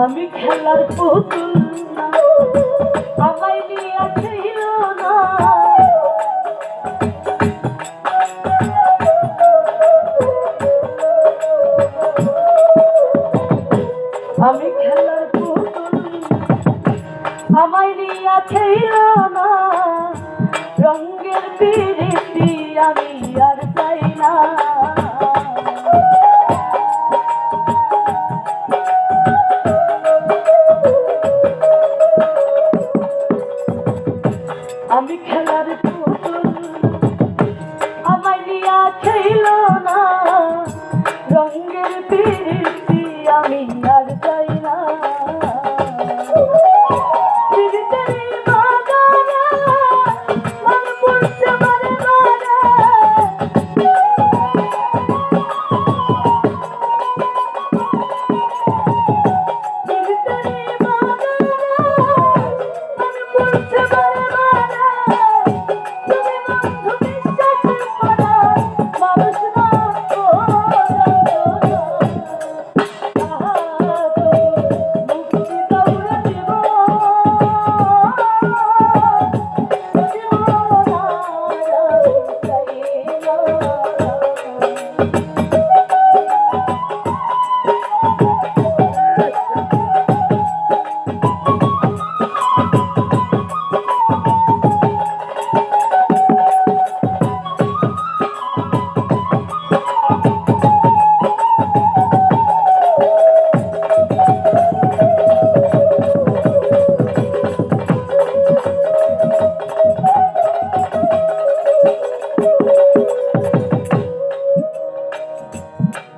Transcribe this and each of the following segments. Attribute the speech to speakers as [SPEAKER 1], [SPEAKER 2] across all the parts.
[SPEAKER 1] আমি খেলার পুতুল না, আমায় নিয়ে ছিল না। আমি খেলার পুতুল, আমায় নিয়ে ছিল না। রঙের পিরিতি আমি আর চাই না। আমি খেলার পুতুল, আমায় নিয়া ছিল না। রঙের পিরিতি আমি আর চাই না।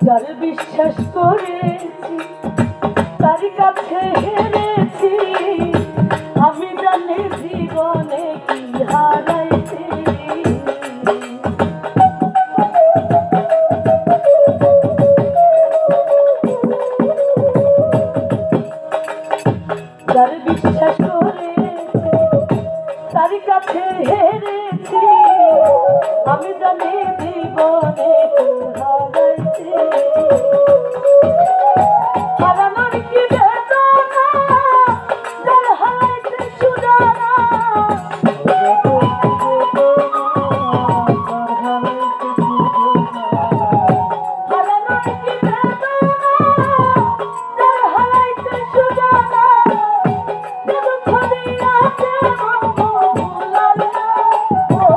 [SPEAKER 1] যার বিশ্বাস করেছি তার কাছে হেরেছি। আমি জানি জীবনে কি হারাইছি। যার বিশ্বাস করেছি তার কাছে হেরেছি। আমি জানি জীবনে কি হারাইছি। হারানোর কি বেদনা, যার হারাইছে সুজানা। হারানোর কি বেদনা, যার হারাইছে সুজানা। দুঃখ দিয়াছে মন ভুলার না। ও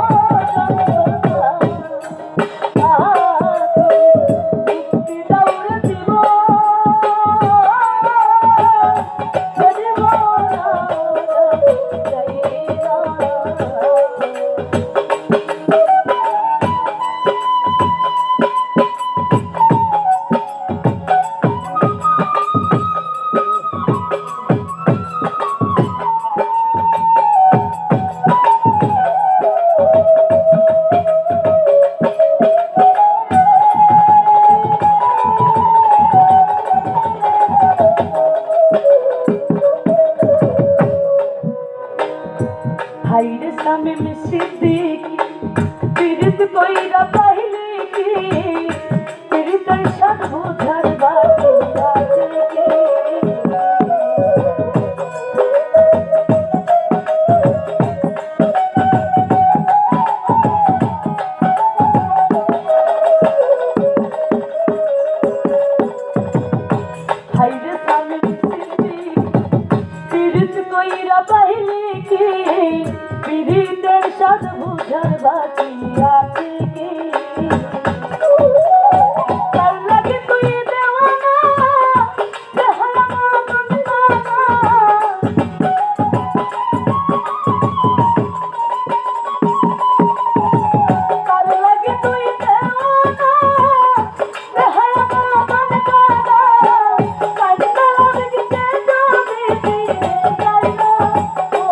[SPEAKER 1] হাইরে স্বামী সিদ্দিকী পীড়িত কইরা পাইলে কি। পীড়িতের সাথ বুঝার বাকি আছে কি। হাইরে স্বামী সিদ্দিকী পীড়িত কইরা পাইলে কি। পীড়িতের সাথ বুঝার বাকি আছে কি। তার লাগে তুই দেওয়ানা, দেহানা বন্দনা। তার লাগে তুই দেওয়ানা, দেহানা বন্দনা। কান্না লাগছে যদি ফিরে যাই না। ও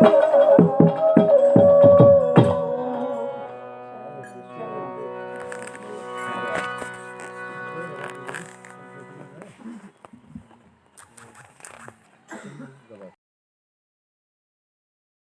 [SPEAKER 1] গো